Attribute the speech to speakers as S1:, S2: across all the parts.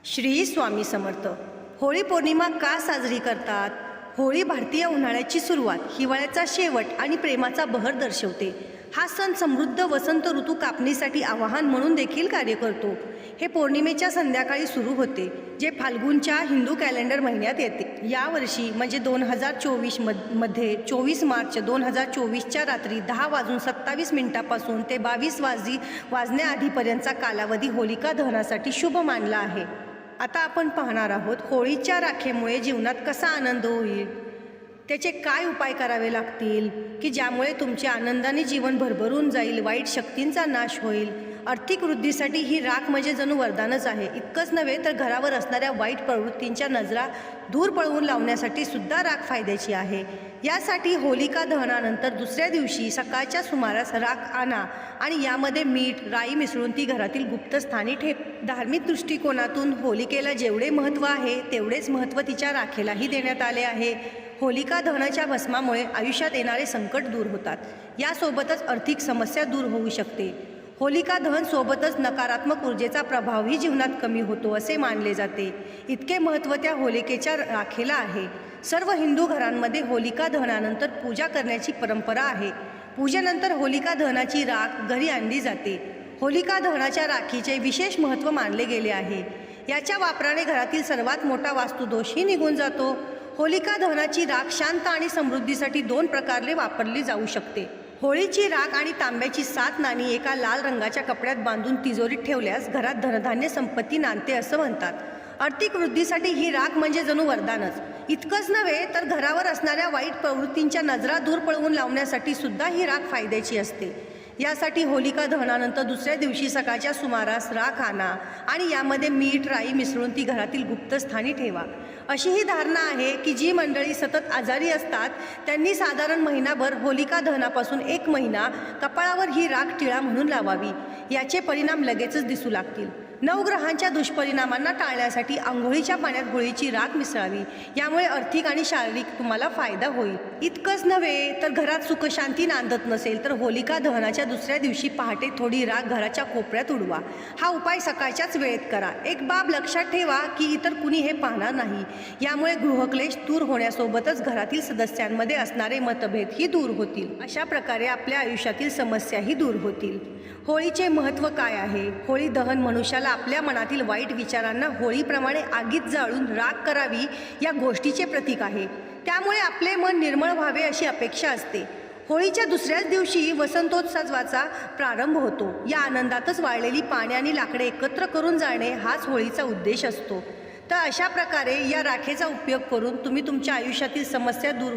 S1: श्री स्वामी समर्थ। होळी पौर्णिमा का साजरी करतात? होळी भारतीय उन्हाळ्याची सुरुवात, हिवाळ्याचा शेवट आणि प्रेमाचा बहर दर्शवते। हा सण समृद्ध वसंत ऋतू कापणीसाठी आवाहन म्हणून देखील कार्य करतो। हे पौर्णिमेच्या संध्याकाळी सुरू होते, जे फाल्गुनच्या हिंदू कॅलेंडर महिन्यात येते। यावर्षी म्हणजे 2024 मध्ये 24 मार्च 2024च्या रात्री 10:27 ते 22 वाजण्याआधीपर्यंतचा कालावधी होलिका दहनासाठी शुभ मानला आहे। आता आपण पाहणार आहोत होळीच्या राखेमुळे जीवनात कसा आनंद होईल, त्याचे काय उपाय करावे लागतील की ज्यामुळे तुमचे आनंदाने जीवन भरभरून जाईल, वाईट शक्तींचा नाश होईल। आर्थिक वृद्धीसाठी ही राख म्हणजे जणू वरदानच आहे। इतकंच नव्हे तर घरावर असणाऱ्या वाईट प्रवृत्तींच्या नजरा दूर पळवून लावण्यासाठी सुद्धा राख फायद्याची आहे। यासाठी होलिका दहनानंतर दुसऱ्या दिवशी सकाळच्या सुमारास राख आणा आणि यामध्ये मीठ राई मिसळून ती घरातील गुप्तस्थानी ठेवा। धार्मिक दृष्टिकोनातून होलिकेला जेवढे महत्त्व आहे तेवढेच महत्त्व तिच्या राखेलाही देण्यात आले आहे। होलिका दहनाच्या भस्मामुळे आयुष्यात येणारे संकट दूर होतात, यासोबतच आर्थिक समस्या दूर होऊ शकते। होलिका दहन सोबतच नकारात्मक ऊर्जेचा प्रभावही जीवनात कमी होतो असे मानले जाते। इतके महत्त्व त्या होलिकेच्या राखेला आहे। सर्व हिंदू घरांमध्ये होलिका दहनानंतर पूजा करण्याची परंपरा आहे। पूजेनंतर होलिका दहनाची राख घरी आणली जाते। होलिका दहनाच्या राखीचे विशेष महत्त्व मानले गेले आहे। याच्या वापराने घरातील सर्वात मोठा वास्तुदोषही निघून जातो। होलिका दहनाची राख शांत आणि समृद्धीसाठी 2 प्रकारे वापरली जाऊ शकते। होळीची राख आणि तांब्याची 7 नाणी एका लाल रंगाच्या कपड्यात बांधून तिजोरीत ठेवल्यास घरात धनधान्य संपत्ती नांदते असं म्हणतात। आर्थिक वृद्धीसाठी ही राख म्हणजे जणू वरदानच। इतकंच नव्हे तर घरावर असणाऱ्या वाईट प्रवृत्तींच्या नजरा दूर पळवून लावण्यासाठी सुद्धा ही राख फायद्याची असते। यासाठी होलिका दहनानंतर दुसऱ्या दिवशी सकाळच्या सुमारास राख आणा आणि यामध्ये मीठ राई मिसळून ती घरातील गुप्तस्थानी ठेवा। अशी ही धारणा आहे की जी मंडळी सतत आजारी असतात त्यांनी साधारण महिनाभर होलिका दहनापासून 1 महिना कपाळावर ही राख टिळा म्हणून लावावी। याचे परिणाम लगेचच दिसू लागतील। नवग्रहांच्या दुष्परिणामांना टाळण्यासाठी आंघोळीच्या पाण्यात होळीची राख मिसळावी। यामुळे आर्थिक आणि शारीरिक तुम्हाला फायदा होईल। इतकंच नव्हे तर घरात सुखशांती नांदत नसेल तर होलिका दहनाच्या दुसऱ्या दिवशी पहाटे थोडी राख घराच्या कोपऱ्यात उडवा। हा उपाय सकाळच्याच वेळेत करा। एक बाब लक्षात ठेवा की इतर कुणी हे पाहणार नाही। यामुळे गृहक्लेश दूर होण्यासोबतच घरातील सदस्यांमध्ये असणारे मतभेदही दूर होतील। अशा प्रकारे आपल्या आयुष्यातील समस्याही दूर होतील। होळीचे महत्त्व काय आहे? होळी दहन मनुष्याला आपल्या मनातील वाईट विचारांना होळीप्रमाणे आगीत जाळून राख करावी या गोष्टीचे प्रतीक आहे। त्यामुळे आपले मन निर्मळ व्हावे अशी अपेक्षा असते। होळीच्या दुसऱ्याच दिवशी वसंतोत्सवाचा प्रारंभ होतो। या आनंदातच वाळलेली पाने आणि लाकडे एकत्र करून जाळणे हाच होळीचा उद्देश असतो। तर अशा प्रकारे या राखेचा उपयोग करून तुम्ही तुमच्या आयुष्यातील समस्या दूर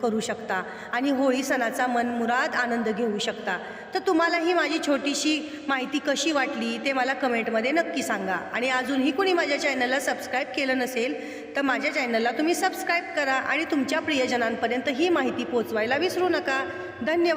S1: करू शकता आणि होळी सणाचा मनमुराद आनंद घेऊ शकता। तर तुम्हाला ही माझी छोटीशी माहिती कशी वाटली ते मला कमेंटमध्ये नक्की सांगा। आणि अजूनही कोणी माझ्या चॅनलला सबस्क्राईब केलं नसेल तर माझ्या चॅनलला तुम्ही सबस्क्राईब करा आणि तुमच्या प्रियजनांपर्यंत ही माहिती पोहोचवायला विसरू नका। धन्यवाद।